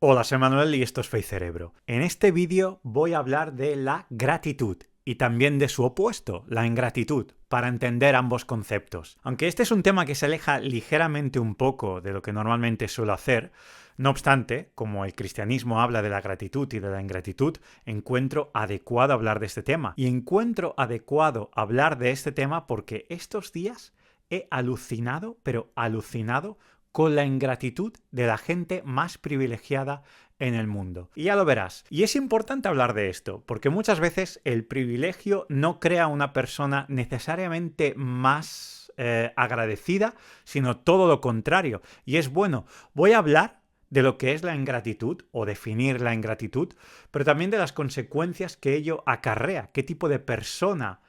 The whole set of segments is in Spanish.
Hola, soy Manuel y esto es Face Cerebro. En este vídeo voy a hablar de la gratitud y también de su opuesto, la ingratitud, para entender ambos conceptos. Aunque este es un tema que se aleja ligeramente un poco de lo que normalmente suelo hacer, no obstante, como el cristianismo habla de la gratitud y de la ingratitud, encuentro adecuado hablar de este tema. Y encuentro adecuado hablar de este tema porque estos días he alucinado, pero alucinado, con la ingratitud de la gente más privilegiada en el mundo. Y ya lo verás. Y es importante hablar de esto, porque muchas veces el privilegio no crea una persona necesariamente más agradecida, sino todo lo contrario. Y es bueno. Voy a hablar de lo que es la ingratitud o definir la ingratitud, pero también de las consecuencias que ello acarrea, qué tipo de persona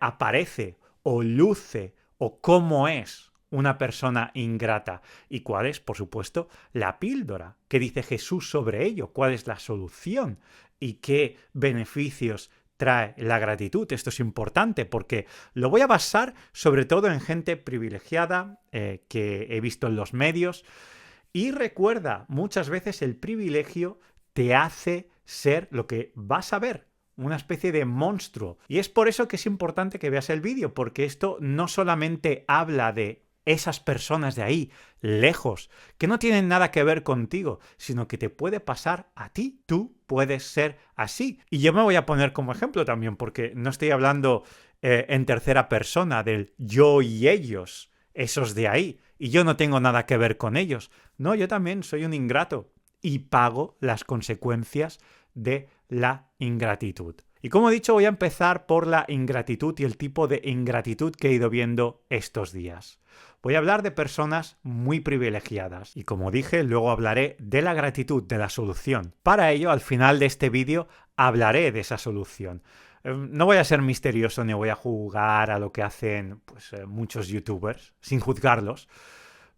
aparece o luce o cómo es una persona ingrata y cuál es, por supuesto, la píldora. ¿Qué dice Jesús sobre ello? ¿Cuál es la solución? ¿Y qué beneficios trae la gratitud? Esto es importante porque lo voy a basar sobre todo en gente privilegiada que he visto en los medios. Y recuerda, muchas veces el privilegio te hace ser lo que vas a ver, una especie de monstruo. Y es por eso que es importante que veas el vídeo, porque esto no solamente habla de esas personas de ahí, lejos, que no tienen nada que ver contigo, sino que te puede pasar a ti. Tú puedes ser así. Y yo me voy a poner como ejemplo también, porque no estoy hablando en tercera persona del yo y ellos, esos de ahí, y yo no tengo nada que ver con ellos. No, yo también soy un ingrato y pago las consecuencias de la ingratitud. Y como he dicho, voy a empezar por la ingratitud y el tipo de ingratitud que he ido viendo estos días. Voy a hablar de personas muy privilegiadas y como dije, luego hablaré de la gratitud, de la solución. Para ello, al final de este vídeo, hablaré de esa solución. No voy a ser misterioso ni voy a jugar a lo que hacen muchos youtubers, sin juzgarlos,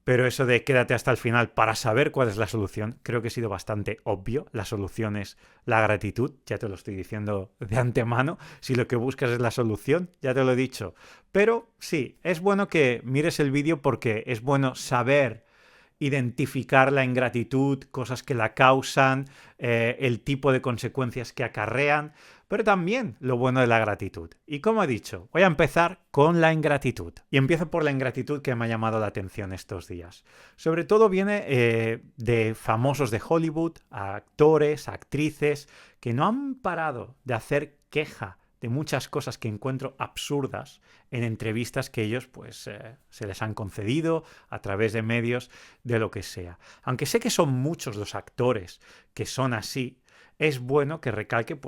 pero eso de quédate hasta el final para saber cuál es la solución, creo que ha sido bastante obvio. La solución es la gratitud, ya te lo estoy diciendo de antemano. Si lo que buscas es la solución, ya te lo he dicho. Pero sí, es bueno que mires el vídeo porque es bueno saber identificar la ingratitud, cosas que la causan, el tipo de consecuencias que acarrean, pero también lo bueno de la gratitud. Y como he dicho, voy a empezar con la ingratitud. Y empiezo por la ingratitud que me ha llamado la atención estos días. Sobre todo viene de famosos de Hollywood, actores, actrices, que no han parado de hacer queja de muchas cosas que encuentro absurdas en entrevistas que ellos se les han concedido a través de medios, de lo que sea. Aunque sé que son muchos los actores que son así, es bueno que recalque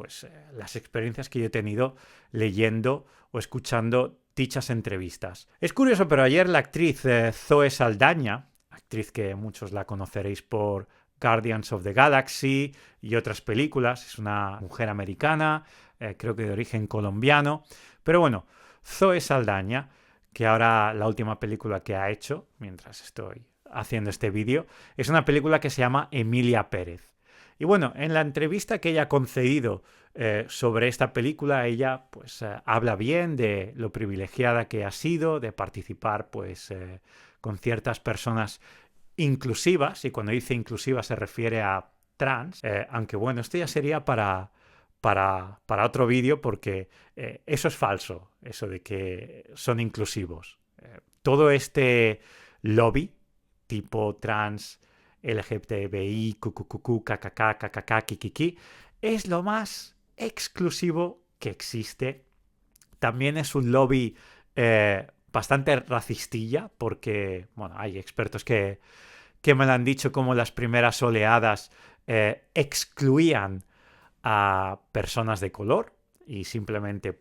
las experiencias que yo he tenido leyendo o escuchando dichas entrevistas. Es curioso, pero ayer la actriz Zoe Saldaña, actriz que muchos la conoceréis por Guardians of the Galaxy y otras películas, es una mujer americana, creo que de origen colombiano, pero bueno, Zoe Saldaña, que ahora la última película que ha hecho, mientras estoy haciendo este vídeo, es una película que se llama Emilia Pérez. Y bueno, en la entrevista que ella ha concedido sobre esta película, ella habla bien de lo privilegiada que ha sido, de participar con ciertas personas inclusivas, y cuando dice inclusiva se refiere a trans, aunque bueno, esto ya sería para otro vídeo porque eso es falso, eso de que son inclusivos. Todo este lobby tipo trans, LGTBI, QQQQ, KKK, KKK, KKK, es lo más exclusivo que existe. También es un lobby bastante racistilla porque, bueno, hay expertos que me lo han dicho como las primeras oleadas excluían a personas de color y simplemente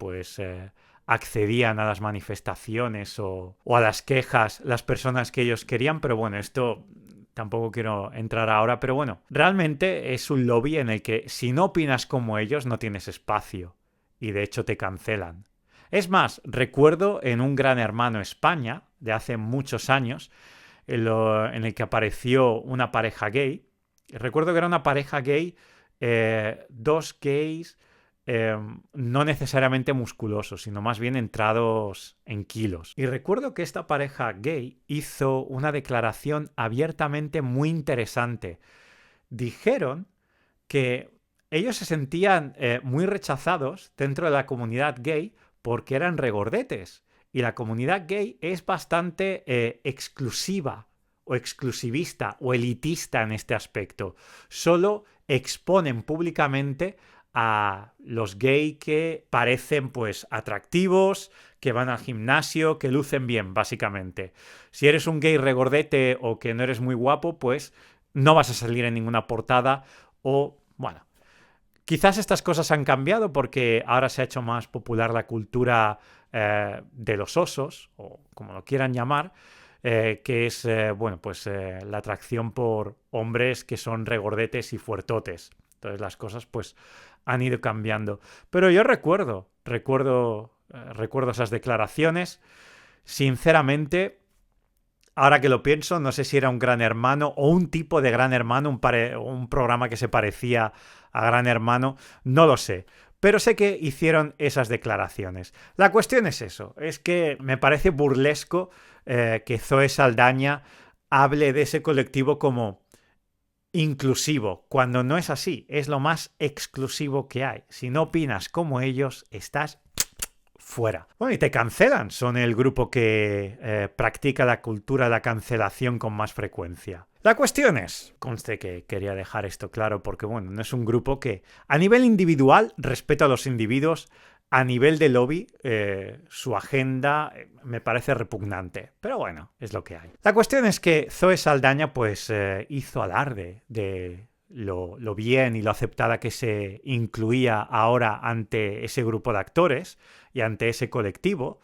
accedían a las manifestaciones o a las quejas las personas que ellos querían, pero bueno, esto tampoco quiero entrar ahora, pero bueno, realmente es un lobby en el que si no opinas como ellos no tienes espacio y de hecho te cancelan. Es más, recuerdo en un Gran Hermano España de hace muchos años en el que apareció una pareja gay. Recuerdo que era una pareja gay, dos gays no necesariamente musculosos, sino más bien entrados en kilos. Y recuerdo que esta pareja gay hizo una declaración abiertamente muy interesante. dijeron que ellos se sentían muy rechazados dentro de la comunidad gay porque eran regordetes. Y la comunidad gay es bastante exclusiva o exclusivista o elitista en este aspecto. Solo exponen públicamente a los gay que parecen pues atractivos, que van al gimnasio, que lucen bien, básicamente. Si eres un gay regordete o que no eres muy guapo, pues no vas a salir en ninguna portada o, bueno, quizás estas cosas han cambiado porque ahora se ha hecho más popular la cultura de los osos, o como lo quieran llamar, que es la atracción por hombres que son regordetes y fuertotes. Entonces las cosas pues han ido cambiando. Pero yo recuerdo esas declaraciones. Sinceramente, ahora que lo pienso, no sé si era un Gran Hermano o un tipo de Gran Hermano, un programa que se parecía a Gran Hermano, no lo sé. Pero sé que hicieron esas declaraciones. La cuestión es eso, es que me parece burlesco que Zoe Saldaña hable de ese colectivo como inclusivo, cuando no es así, es lo más exclusivo que hay. Si no opinas como ellos, estás fuera. Bueno, y te cancelan. Son el grupo que practica la cultura de la cancelación con más frecuencia. La cuestión es, conste que quería dejar esto claro porque, bueno, no es un grupo que a nivel individual respeta a los individuos, a nivel de lobby su agenda me parece repugnante. Pero bueno, es lo que hay. La cuestión es que Zoe Saldaña pues hizo alarde de lo bien y lo aceptada que se incluía ahora ante ese grupo de actores y ante ese colectivo.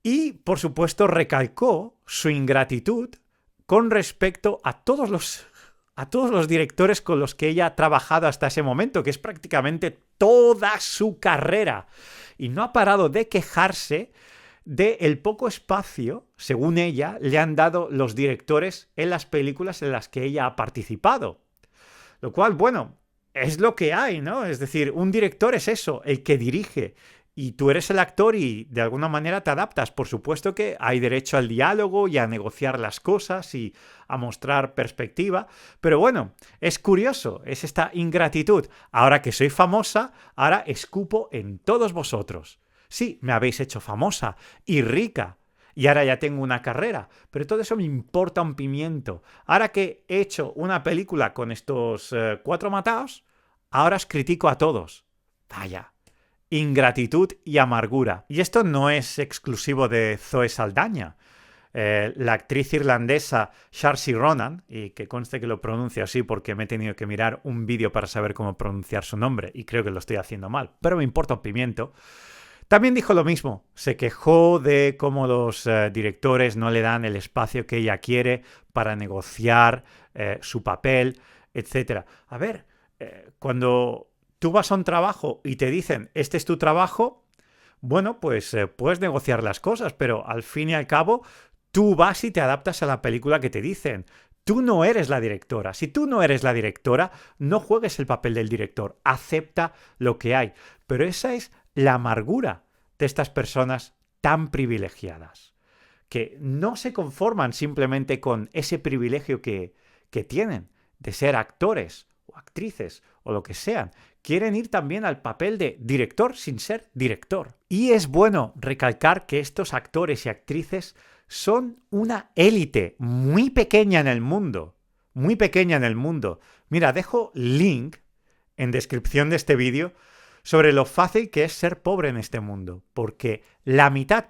Y, por supuesto, recalcó su ingratitud con respecto a todos los directores con los que ella ha trabajado hasta ese momento, que es prácticamente toda su carrera. Y no ha parado de quejarse del poco espacio, según ella, le han dado los directores en las películas en las que ella ha participado. Lo cual, bueno, es lo que hay, ¿no? Es decir, un director es eso, el que dirige. Y tú eres el actor y de alguna manera te adaptas. Por supuesto que hay derecho al diálogo y a negociar las cosas y a mostrar perspectiva. Pero bueno, es curioso, es esta ingratitud. Ahora que soy famosa, ahora escupo en todos vosotros. Sí, me habéis hecho famosa y rica. Y ahora ya tengo una carrera, pero todo eso me importa un pimiento. Ahora que he hecho una película con estos 4 mataos, ahora os critico a todos. Vaya, ingratitud y amargura. Y esto no es exclusivo de Zoe Saldaña. La actriz irlandesa Saoirse Ronan, y que conste que lo pronuncio así porque me he tenido que mirar un vídeo para saber cómo pronunciar su nombre, y creo que lo estoy haciendo mal, pero me importa un pimiento. También dijo lo mismo, se quejó de cómo los directores no le dan el espacio que ella quiere para negociar su papel, etc. A ver, cuando tú vas a un trabajo y te dicen, este es tu trabajo, bueno, pues puedes negociar las cosas, pero al fin y al cabo, tú vas y te adaptas a la película que te dicen. Tú no eres la directora. Si tú no eres la directora, no juegues el papel del director. Acepta lo que hay. Pero esa es la amargura de estas personas tan privilegiadas, que no se conforman simplemente con ese privilegio que tienen de ser actores o actrices o lo que sean. Quieren ir también al papel de director sin ser director. Y es bueno recalcar que estos actores y actrices son una élite muy pequeña en el mundo. Muy pequeña en el mundo. Mira, dejo link en descripción de este vídeo sobre lo fácil que es ser pobre en este mundo, porque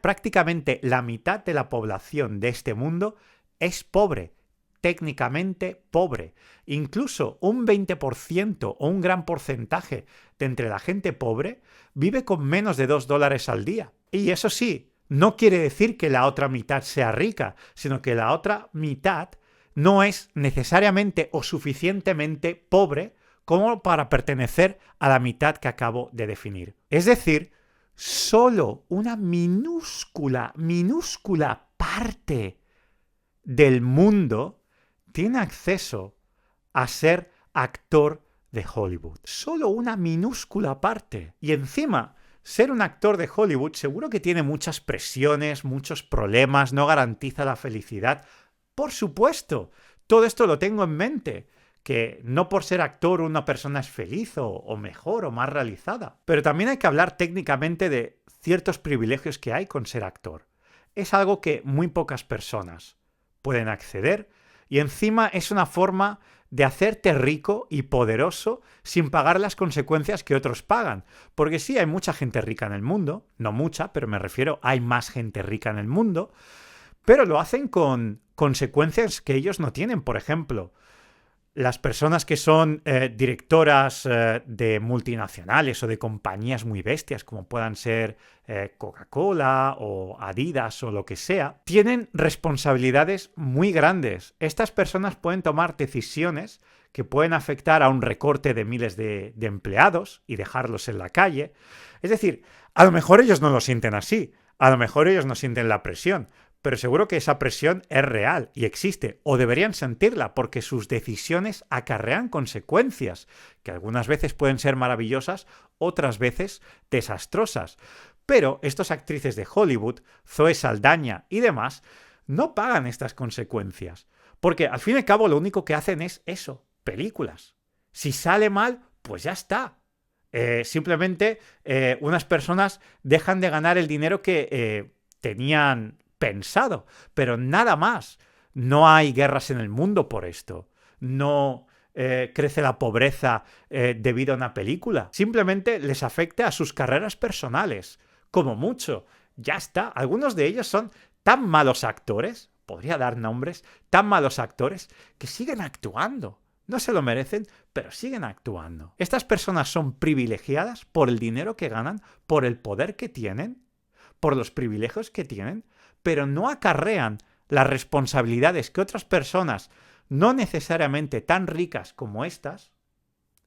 prácticamente la mitad de la población de este mundo es pobre, técnicamente pobre. Incluso un 20% o un gran porcentaje de entre la gente pobre vive con menos de $2 al día. Y eso sí, no quiere decir que la otra mitad sea rica, sino que la otra mitad no es necesariamente o suficientemente pobre como para pertenecer a la mitad que acabo de definir. Es decir, solo una minúscula parte del mundo tiene acceso a ser actor de Hollywood. Solo una minúscula parte. Y encima, ser un actor de Hollywood seguro que tiene muchas presiones, muchos problemas, no garantiza la felicidad. Por supuesto, todo esto lo tengo en mente. que no por ser actor una persona es feliz o mejor o más realizada. Pero también hay que hablar técnicamente de ciertos privilegios que hay con ser actor. Es algo que muy pocas personas pueden acceder y encima es una forma de hacerte rico y poderoso sin pagar las consecuencias que otros pagan. Porque sí, hay mucha gente rica en el mundo, no mucha, pero me refiero, hay más gente rica en el mundo, pero lo hacen con consecuencias que ellos no tienen. Por ejemplo, las personas que son directoras de multinacionales o de compañías muy bestias, como puedan ser Coca-Cola o Adidas o lo que sea, tienen responsabilidades muy grandes. Estas personas pueden tomar decisiones que pueden afectar a un recorte de miles de empleados y dejarlos en la calle. Es decir, a lo mejor ellos no lo sienten así, a lo mejor ellos no sienten la presión, pero seguro que esa presión es real y existe, o deberían sentirla, porque sus decisiones acarrean consecuencias, que algunas veces pueden ser maravillosas, otras veces desastrosas. Pero estas actrices de Hollywood, Zoe Saldaña y demás, no pagan estas consecuencias, porque al fin y al cabo lo único que hacen es eso, películas. Si sale mal, pues ya está. Simplemente unas personas dejan de ganar el dinero que tenían pensado, pero nada más. No hay guerras en el mundo por esto. No crece la pobreza debido a una película. Simplemente les afecta a sus carreras personales. Como mucho. Ya está. Algunos de ellos son tan malos actores, podría dar nombres, tan malos actores, que siguen actuando. No se lo merecen, pero siguen actuando. Estas personas son privilegiadas por el dinero que ganan, por el poder que tienen, por los privilegios que tienen, pero no acarrean las responsabilidades que otras personas, no necesariamente tan ricas como estas,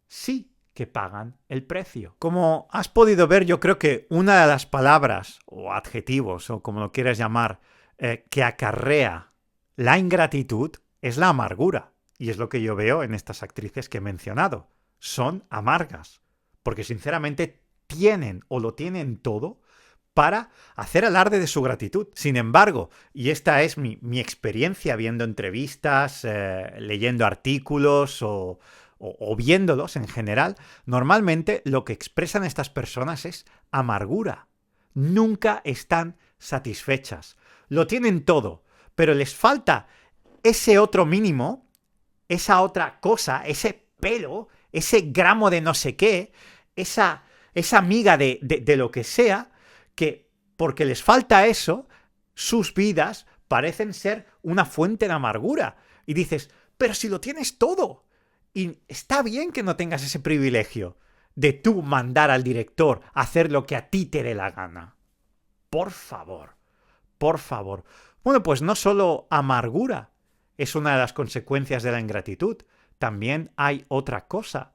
sí que pagan el precio. Como has podido ver, yo creo que una de las palabras o adjetivos, o como lo quieras llamar, que acarrea la ingratitud es la amargura. Y es lo que yo veo en estas actrices que he mencionado. Son amargas. Porque sinceramente tienen o lo tienen todo para hacer alarde de su gratitud. Sin embargo, y esta es mi experiencia viendo entrevistas, leyendo artículos o viéndolos en general, normalmente lo que expresan estas personas es amargura. Nunca están satisfechas. Lo tienen todo, pero les falta ese otro mínimo, esa otra cosa, ese pelo, ese gramo de no sé qué, esa miga de lo que sea, que porque les falta eso, sus vidas parecen ser una fuente de amargura. Y dices, pero si lo tienes todo. Y está bien que no tengas ese privilegio de tú mandar al director a hacer lo que a ti te dé la gana. Por favor, por favor. Bueno, pues no solo amargura es una de las consecuencias de la ingratitud, también hay otra cosa.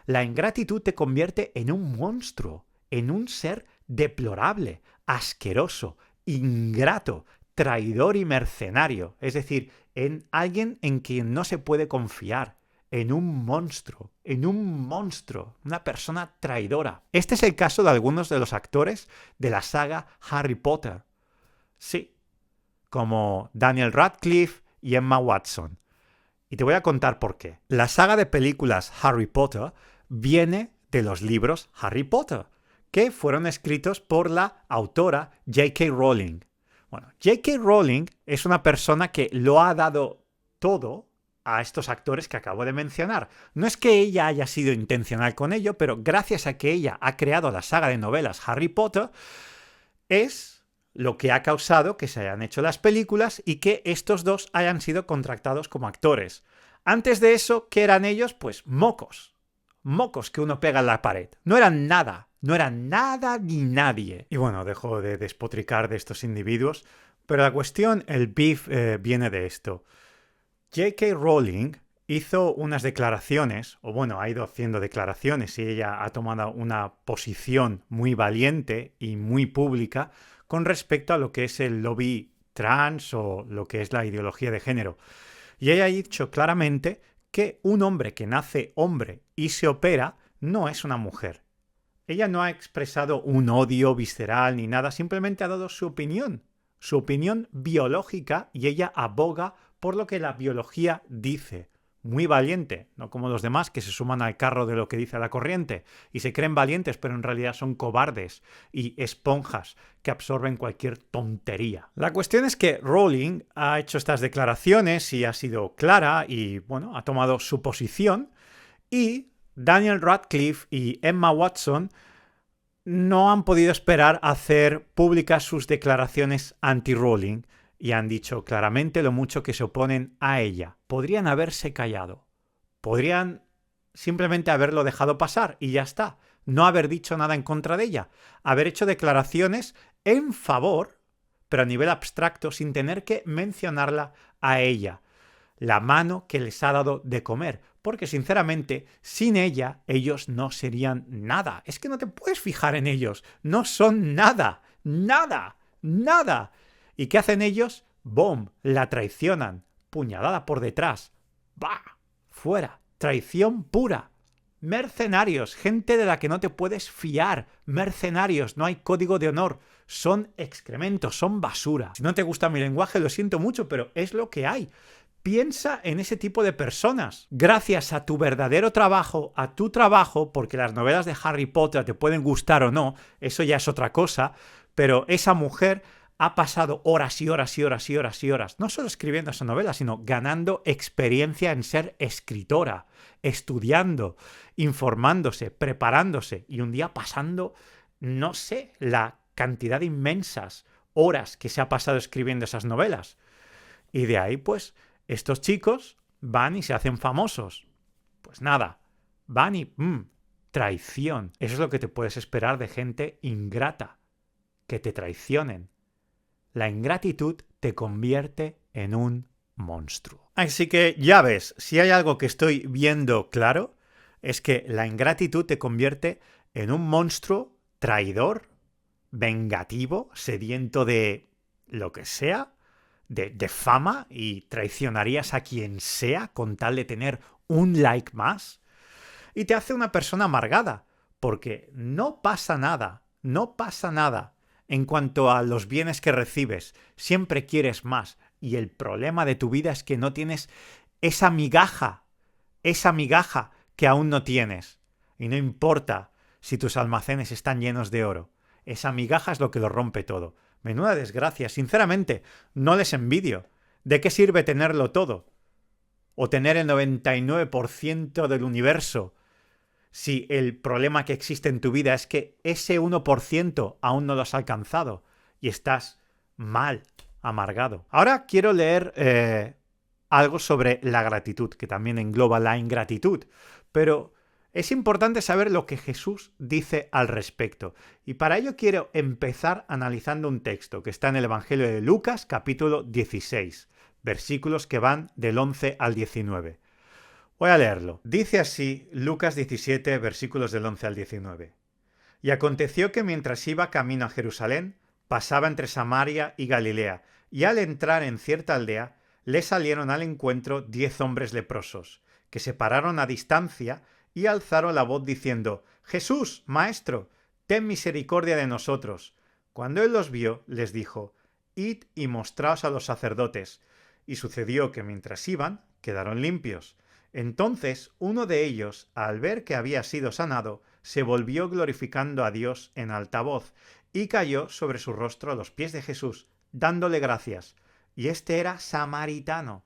La ingratitud te convierte en un monstruo, en un ser deplorable, asqueroso, ingrato, traidor y mercenario. Es decir, en alguien en quien no se puede confiar, en un monstruo, una persona traidora. Este es el caso de algunos de los actores de la saga Harry Potter. Sí, como Daniel Radcliffe y Emma Watson. Y te voy a contar por qué. La saga de películas Harry Potter viene de los libros Harry Potter, que fueron escritos por la autora J.K. Rowling. Bueno, J.K. Rowling es una persona que lo ha dado todo a estos actores que acabo de mencionar. No es que ella haya sido intencional con ello, pero gracias a que ella ha creado la saga de novelas Harry Potter, es lo que ha causado que se hayan hecho las películas y que estos dos hayan sido contratados como actores. Antes de eso, ¿qué eran ellos? Pues mocos. Mocos que uno pega en la pared. No eran nada ni nadie. Y bueno, dejo de despotricar de estos individuos, pero la cuestión, el beef, viene de esto. J.K. Rowling hizo unas declaraciones, o bueno, ha ido haciendo declaraciones y ella ha tomado una posición muy valiente y muy pública con respecto a lo que es el lobby trans o lo que es la ideología de género. Y ella ha dicho claramente que un hombre que nace hombre y se opera no es una mujer. Ella no ha expresado un odio visceral ni nada, simplemente ha dado su opinión biológica, y ella aboga por lo que la biología dice. muy valiente, no como los demás que se suman al carro de lo que dice la corriente y se creen valientes, pero en realidad son cobardes y esponjas que absorben cualquier tontería. La cuestión es que Rowling ha hecho estas declaraciones y ha sido clara y, bueno, ha tomado su posición, y Daniel Radcliffe y Emma Watson no han podido esperar a hacer públicas sus declaraciones anti-Rowling y han dicho claramente lo mucho que se oponen a ella. Podrían haberse callado. Podrían simplemente haberlo dejado pasar y ya está. No haber dicho nada en contra de ella. Haber hecho declaraciones en favor, pero a nivel abstracto, sin tener que mencionarla a ella. La mano que les ha dado de comer. Porque sinceramente, sin ella, ellos no serían nada. Es que no te puedes fijar en ellos. No son nada. Nada. Nada. ¿Y qué hacen ellos? ¡Bom! La traicionan. Puñalada por detrás. ¡Bah! Fuera. Traición pura. Mercenarios. Gente de la que no te puedes fiar. Mercenarios. No hay código de honor. Son excrementos. Son basura. Si no te gusta mi lenguaje, lo siento mucho, pero es lo que hay. Piensa en ese tipo de personas. Gracias a tu verdadero trabajo, a tu trabajo, porque las novelas de Harry Potter te pueden gustar o no, eso ya es otra cosa, pero esa mujer ha pasado horas y horas y horas y horas y horas, no solo escribiendo esa novela, sino ganando experiencia en ser escritora, estudiando, informándose, preparándose y un día pasando, no sé, la cantidad de inmensas horas que se ha pasado escribiendo esas novelas. Y de ahí, pues, estos chicos van y se hacen famosos. Pues nada, van y traición. Eso es lo que te puedes esperar de gente ingrata, que te traicionen. La ingratitud te convierte en un monstruo. Así que ya ves, si hay algo que estoy viendo claro, es que la ingratitud te convierte en un monstruo traidor, vengativo, sediento de lo que sea, de fama, y traicionarías a quien sea con tal de tener un like más. Y te hace una persona amargada, porque no pasa nada, no pasa nada. En cuanto a los bienes que recibes, siempre quieres más. Y el problema de tu vida es que no tienes esa migaja que aún no tienes. Y no importa si tus almacenes están llenos de oro. Esa migaja es lo que lo rompe todo. Menuda desgracia. Sinceramente, no les envidio. ¿De qué sirve tenerlo todo? O tener el 99% del universo, si el problema que existe en tu vida es que ese 1% aún no lo has alcanzado y estás mal, amargado. Ahora quiero leer algo sobre la gratitud, que también engloba la ingratitud, pero es importante saber lo que Jesús dice al respecto. Y para ello quiero empezar analizando un texto que está en el Evangelio de Lucas, capítulo 16, versículos que van del 11 al 19. Voy a leerlo. Dice así Lucas 17, versículos del 11 al 19. Y aconteció que mientras iba camino a Jerusalén, pasaba entre Samaria y Galilea, y al entrar en cierta aldea, le salieron al encuentro 10 hombres leprosos, que se pararon a distancia y alzaron la voz diciendo: Jesús, Maestro, ten misericordia de nosotros. Cuando él los vio, les dijo: Id y mostraos a los sacerdotes. Y sucedió que mientras iban, quedaron limpios. Entonces uno de ellos, al ver que había sido sanado, se volvió glorificando a Dios en alta voz, y cayó sobre su rostro a los pies de Jesús, dándole gracias. Y este era samaritano.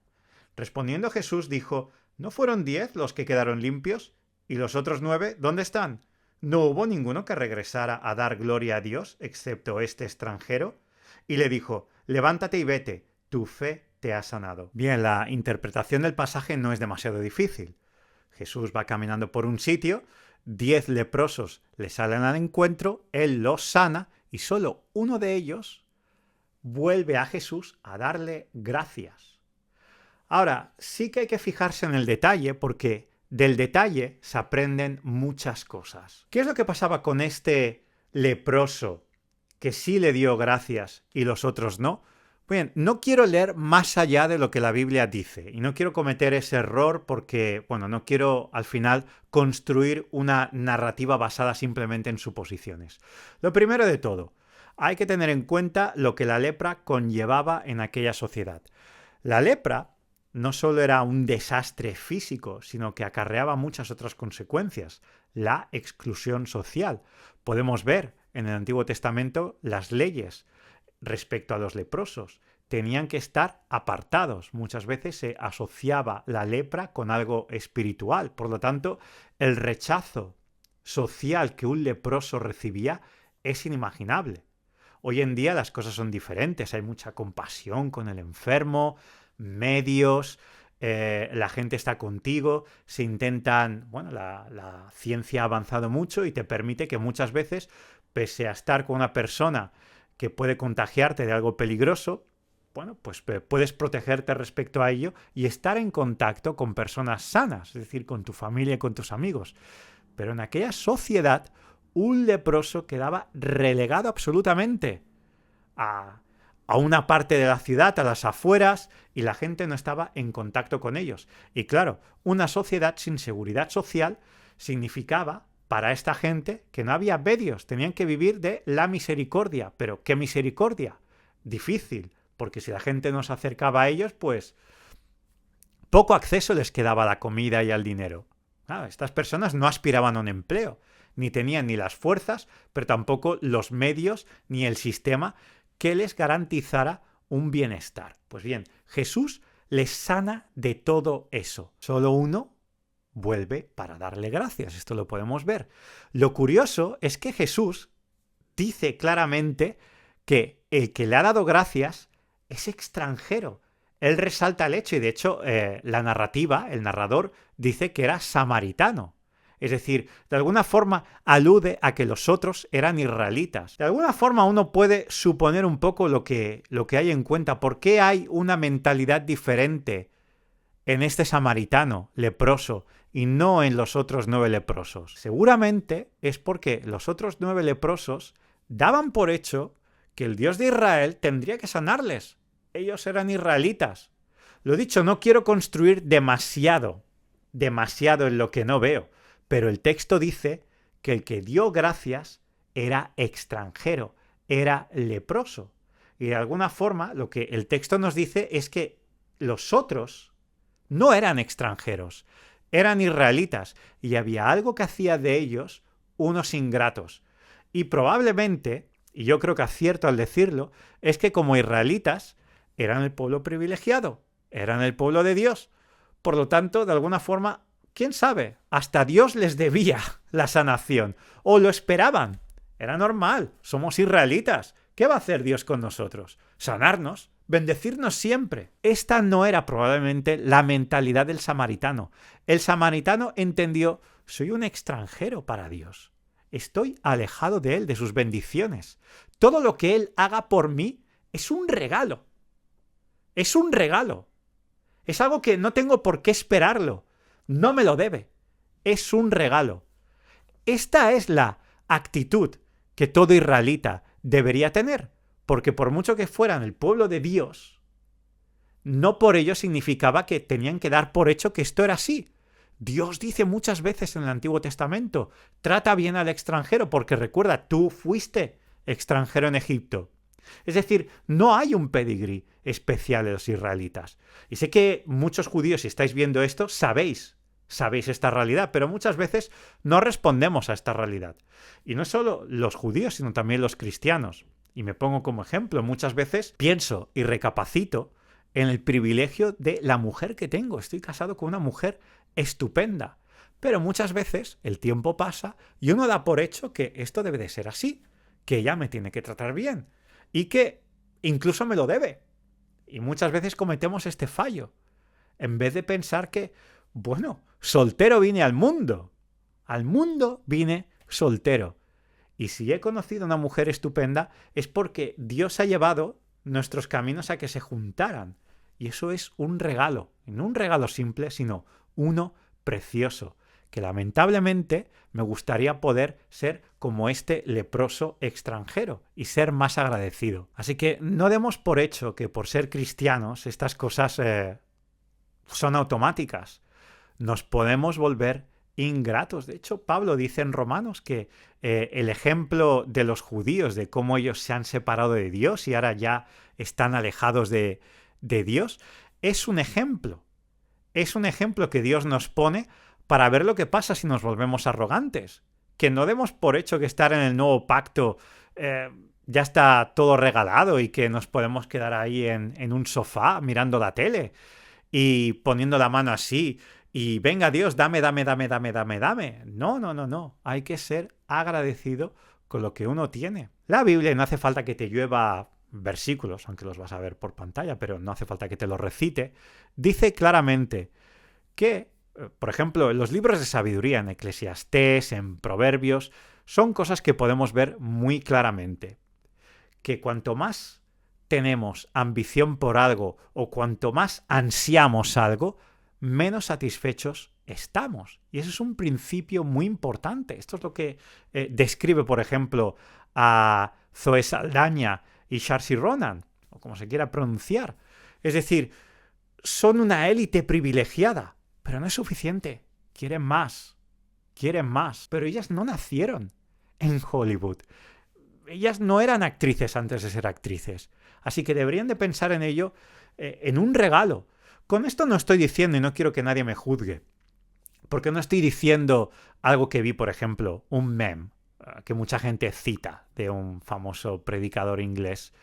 Respondiendo Jesús dijo: ¿No fueron 10 los que quedaron limpios? ¿Y los otros 9 dónde están? ¿No hubo ninguno que regresara a dar gloria a Dios, excepto este extranjero? Y le dijo: levántate y vete, tu fe te ha sanado. Bien, la interpretación del pasaje no es demasiado difícil. Jesús va caminando por un sitio, 10 leprosos le salen al encuentro, él los sana y solo uno de ellos vuelve a Jesús a darle gracias. Ahora, sí que hay que fijarse en el detalle, porque del detalle se aprenden muchas cosas. ¿Qué es lo que pasaba con este leproso que sí le dio gracias y los otros no? Bien, no quiero leer más allá de lo que la Biblia dice y no quiero cometer ese error porque, bueno, no quiero al final construir una narrativa basada simplemente en suposiciones. Lo primero de todo, hay que tener en cuenta lo que la lepra conllevaba en aquella sociedad. La lepra no solo era un desastre físico, sino que acarreaba muchas otras consecuencias. La exclusión social. Podemos ver en el Antiguo Testamento las leyes respecto a los leprosos. Tenían que estar apartados. Muchas veces se asociaba la lepra con algo espiritual. Por lo tanto, el rechazo social que un leproso recibía es inimaginable. Hoy en día las cosas son diferentes. Hay mucha compasión con el enfermo, medios, la gente está contigo, se intentan... Bueno, la ciencia ha avanzado mucho y te permite que muchas veces, pese a estar con una persona que puede contagiarte de algo peligroso, bueno, pues puedes protegerte respecto a ello y estar en contacto con personas sanas, es decir, con tu familia y con tus amigos. Pero en aquella sociedad, un leproso quedaba relegado absolutamente a una parte de la ciudad, a las afueras, y la gente no estaba en contacto con ellos. Y claro, una sociedad sin seguridad social significaba para esta gente que no había medios, tenían que vivir de la misericordia. ¿Pero qué misericordia? Difícil, porque si la gente no se acercaba a ellos, pues poco acceso les quedaba a la comida y al dinero. Claro, estas personas no aspiraban a un empleo, ni tenían ni las fuerzas, pero tampoco los medios ni el sistema que les garantizara un bienestar. Pues bien, Jesús les sana de todo eso. Solo uno vuelve para darle gracias. Esto lo podemos ver. Lo curioso es que Jesús dice claramente que el que le ha dado gracias es extranjero. Él resalta el hecho y de hecho la narrativa, el narrador, dice que era samaritano. Es decir, de alguna forma alude a que los otros eran israelitas. De alguna forma uno puede suponer un poco lo que hay en cuenta. ¿Por qué hay una mentalidad diferente en este samaritano leproso y no en los otros 9 leprosos? Seguramente es porque los otros 9 leprosos daban por hecho que el Dios de Israel tendría que sanarles. Ellos eran israelitas. Lo dicho, no quiero construir demasiado en lo que no veo. Pero el texto dice que el que dio gracias era extranjero, era leproso. Y de alguna forma lo que el texto nos dice es que los otros no eran extranjeros, eran israelitas y había algo que hacía de ellos unos ingratos. Y probablemente, y yo creo que acierto al decirlo, es que como israelitas eran el pueblo privilegiado, eran el pueblo de Dios. Por lo tanto, de alguna forma, ¿quién sabe? Hasta Dios les debía la sanación. O lo esperaban. Era normal. Somos israelitas. ¿Qué va a hacer Dios con nosotros? Sanarnos. Bendecirnos siempre. Esta no era probablemente la mentalidad del samaritano. El samaritano entendió, soy un extranjero para Dios. Estoy alejado de Él, de sus bendiciones. Todo lo que Él haga por mí es un regalo. Es un regalo. Es algo que no tengo por qué esperarlo. No me lo debe. Es un regalo. Esta es la actitud que todo israelita debería tener, porque por mucho que fueran el pueblo de Dios, no por ello significaba que tenían que dar por hecho que esto era así. Dios dice muchas veces en el Antiguo Testamento, trata bien al extranjero, porque recuerda, tú fuiste extranjero en Egipto. Es decir, no hay un pedigrí especial de los israelitas. Y sé que muchos judíos, si estáis viendo esto, sabéis esta realidad, pero muchas veces no respondemos a esta realidad. Y no solo los judíos, sino también los cristianos. Y me pongo como ejemplo, muchas veces pienso y recapacito en el privilegio de la mujer que tengo. Estoy casado con una mujer estupenda. Pero muchas veces el tiempo pasa y uno da por hecho que esto debe de ser así, que ella me tiene que tratar bien y que incluso me lo debe. Y muchas veces cometemos este fallo. En vez de pensar que, bueno, soltero vine al mundo. Al mundo vine soltero. Y si he conocido a una mujer estupenda es porque Dios ha llevado nuestros caminos a que se juntaran. Y eso es un regalo. Y no un regalo simple, sino uno precioso. Que lamentablemente me gustaría poder ser como este leproso extranjero y ser más agradecido. Así que no demos por hecho que por ser cristianos estas cosas son automáticas. Nos podemos volver ingratos. De hecho, Pablo dice en Romanos que el ejemplo de los judíos, de cómo ellos se han separado de Dios y ahora ya están alejados de Dios, es un ejemplo. Es un ejemplo que Dios nos pone para ver lo que pasa si nos volvemos arrogantes. Que no demos por hecho que estar en el nuevo pacto ya está todo regalado y que nos podemos quedar ahí en un sofá mirando la tele y poniendo la mano así y venga Dios, dame, dame, dame, dame, dame, dame. No, no, no, no. Hay que ser agradecido con lo que uno tiene. La Biblia no hace falta que te llueva versículos, aunque los vas a ver por pantalla, pero no hace falta que te los recite. Dice claramente que, por ejemplo, en los libros de sabiduría, en Eclesiastés, en Proverbios, son cosas que podemos ver muy claramente. Que cuanto más tenemos ambición por algo o cuanto más ansiamos algo, menos satisfechos estamos. Y eso es un principio muy importante. Esto es lo que describe, por ejemplo, a Zoe Saldaña y Saoirse Ronan, o como se quiera pronunciar. Es decir, son una élite privilegiada, pero no es suficiente. Quieren más. Quieren más. Pero ellas no nacieron en Hollywood. Ellas no eran actrices antes de ser actrices. Así que deberían de pensar en ello en un regalo. Con esto no estoy diciendo, y no quiero que nadie me juzgue, porque no estoy diciendo algo que vi, por ejemplo, un meme que mucha gente cita de un famoso predicador inglés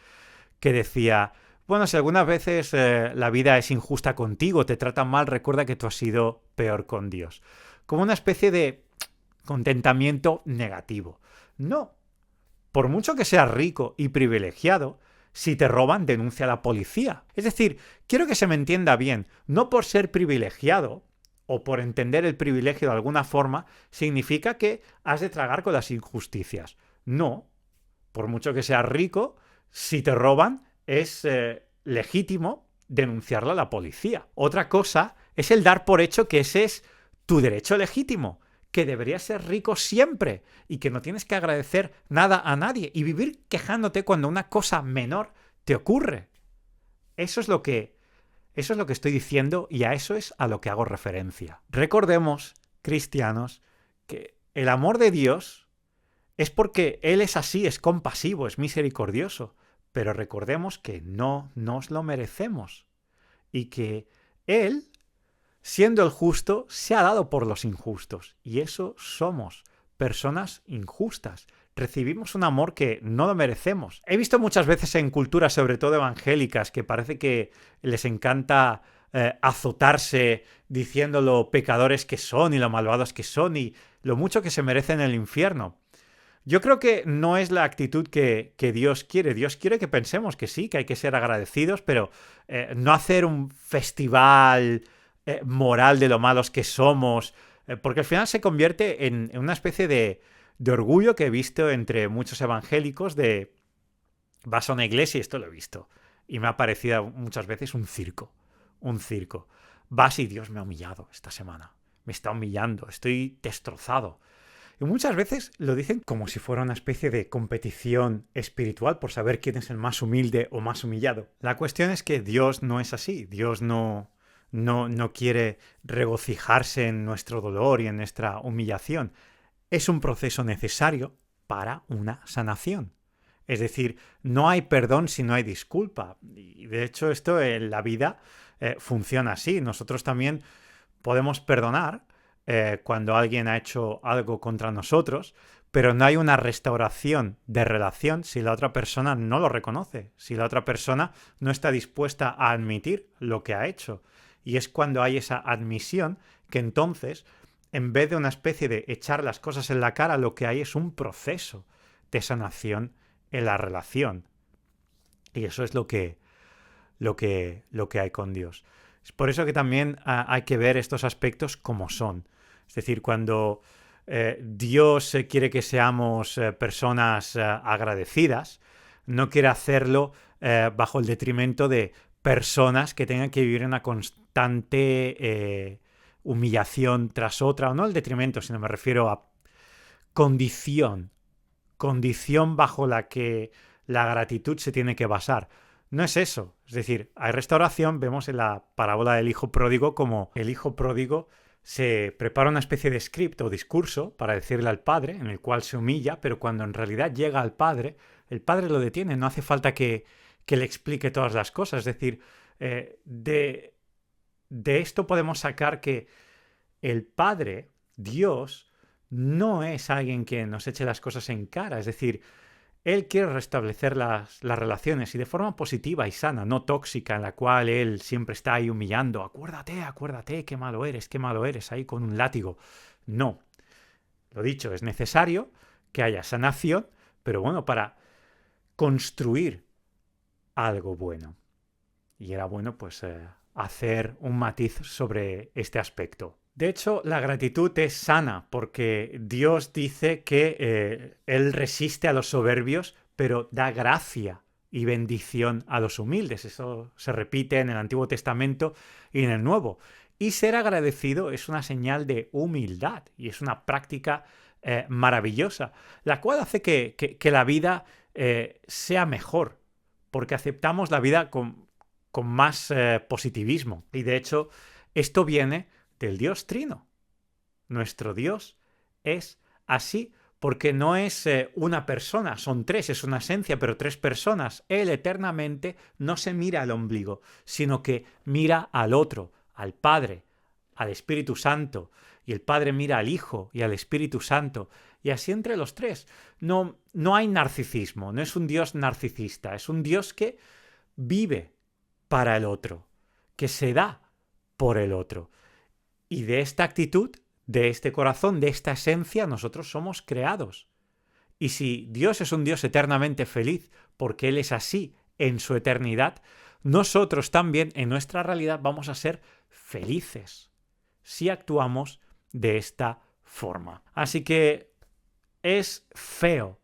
que decía, bueno, si algunas veces la vida es injusta contigo, te tratan mal, recuerda que tú has sido peor con Dios. Como una especie de contentamiento negativo. No. Por mucho que seas rico y privilegiado, si te roban, denuncia a la policía. Es decir, quiero que se me entienda bien, no por ser privilegiado o por entender el privilegio de alguna forma, significa que has de tragar con las injusticias. No, por mucho que seas rico, si te roban, es legítimo denunciarlo a la policía. Otra cosa es el dar por hecho que ese es tu derecho legítimo, que deberías ser rico siempre y que no tienes que agradecer nada a nadie y vivir quejándote cuando una cosa menor te ocurre. Eso es lo que estoy diciendo y a eso es a lo que hago referencia. Recordemos, cristianos, que el amor de Dios es porque Él es así, es compasivo, es misericordioso, pero recordemos que no nos lo merecemos y que Él, siendo el justo, se ha dado por los injustos. Y eso somos, personas injustas. Recibimos un amor que no lo merecemos. He visto muchas veces en culturas, sobre todo evangélicas, que parece que les encanta azotarse diciendo lo pecadores que son y lo malvados que son y lo mucho que se merecen el infierno. Yo creo que no es la actitud que Dios quiere. Dios quiere que pensemos que sí, que hay que ser agradecidos, pero no hacer un festival moral de lo malos que somos, porque al final se convierte en una especie de orgullo que he visto entre muchos evangélicos de vas a una iglesia, y esto lo he visto, y me ha parecido muchas veces un circo. Vas y Dios me ha humillado esta semana, me está humillando, estoy destrozado. Y muchas veces lo dicen como si fuera una especie de competición espiritual por saber quién es el más humilde o más humillado. La cuestión es que Dios no es así. Dios no quiere regocijarse en nuestro dolor y en nuestra humillación. Es un proceso necesario para una sanación. Es decir, no hay perdón si no hay disculpa. Y de hecho esto en la vida funciona así. Nosotros también podemos perdonar cuando alguien ha hecho algo contra nosotros, pero no hay una restauración de relación si la otra persona no lo reconoce, si la otra persona no está dispuesta a admitir lo que ha hecho. Y es cuando hay esa admisión que entonces, en vez de una especie de echar las cosas en la cara, lo que hay es un proceso de sanación en la relación. Y eso es lo que hay con Dios. Es por eso que también hay que ver estos aspectos como son. Es decir, cuando Dios quiere que seamos personas agradecidas, no quiere hacerlo bajo el detrimento de personas que tengan que vivir una constante humillación tras otra, o no el detrimento, sino me refiero a condición bajo la que la gratitud se tiene que basar. No es eso. Es decir, hay restauración, vemos en la parábola del hijo pródigo como el hijo pródigo se prepara una especie de script o discurso para decirle al padre, en el cual se humilla, pero cuando en realidad llega al padre, el padre lo detiene, no hace falta que le explique todas las cosas. Es decir, De esto podemos sacar que el Padre, Dios, no es alguien que nos eche las cosas en cara. Es decir, Él quiere restablecer las relaciones y de forma positiva y sana, no tóxica, en la cual Él siempre está ahí humillando. Acuérdate, acuérdate, qué malo eres, ahí con un látigo. No. Lo dicho, es necesario que haya sanación, pero bueno, para construir algo bueno. Y era bueno, pues, hacer un matiz sobre este aspecto. De hecho, la gratitud es sana porque Dios dice que Él resiste a los soberbios, pero da gracia y bendición a los humildes. Eso se repite en el Antiguo Testamento y en el Nuevo. Y ser agradecido es una señal de humildad y es una práctica maravillosa, la cual hace que la vida sea mejor, porque aceptamos la vida con más positivismo. Y de hecho, esto viene del Dios Trino. Nuestro Dios es así porque no es una persona, son tres, es una esencia, pero tres personas. Él eternamente no se mira al ombligo, sino que mira al otro, al Padre, al Espíritu Santo, y el Padre mira al Hijo y al Espíritu Santo, y así entre los tres. No hay narcisismo, no es un Dios narcisista, es un Dios que vive para el otro, que se da por el otro. Y de esta actitud, de este corazón, de esta esencia, nosotros somos creados. Y si Dios es un Dios eternamente feliz, porque Él es así en su eternidad, nosotros también en nuestra realidad vamos a ser felices si actuamos de esta forma. Así que es feo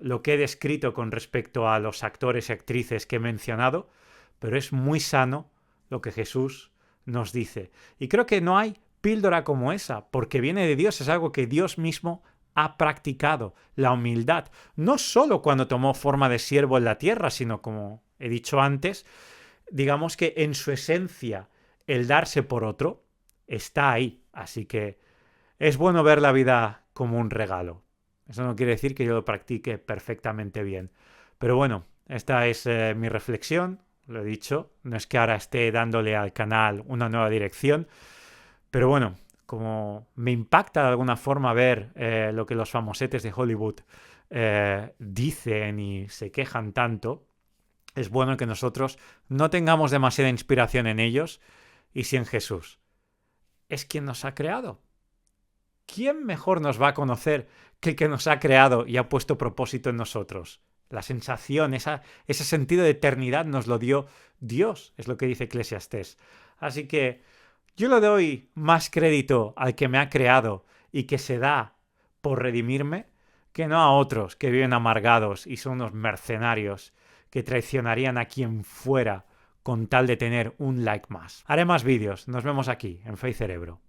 lo que he descrito con respecto a los actores y actrices que he mencionado, pero es muy sano lo que Jesús nos dice. Y creo que no hay píldora como esa, porque viene de Dios, es algo que Dios mismo ha practicado, la humildad, no solo cuando tomó forma de siervo en la tierra, sino, como he dicho antes, digamos que en su esencia el darse por otro está ahí. Así que es bueno ver la vida como un regalo. Eso no quiere decir que yo lo practique perfectamente bien. Pero bueno, esta es mi reflexión, lo he dicho. No es que ahora esté dándole al canal una nueva dirección, pero bueno, como me impacta de alguna forma ver lo que los famosetes de Hollywood dicen y se quejan tanto, es bueno que nosotros no tengamos demasiada inspiración en ellos y sí en Jesús. Es quien nos ha creado. ¿Quién mejor nos va a conocer que el que nos ha creado y ha puesto propósito en nosotros? La sensación, ese sentido de eternidad nos lo dio Dios, es lo que dice Eclesiastés. Así que yo le doy más crédito al que me ha creado y que se da por redimirme que no a otros que viven amargados y son unos mercenarios que traicionarían a quien fuera con tal de tener un like más. Haré más vídeos. Nos vemos aquí, en Fe y Cerebro.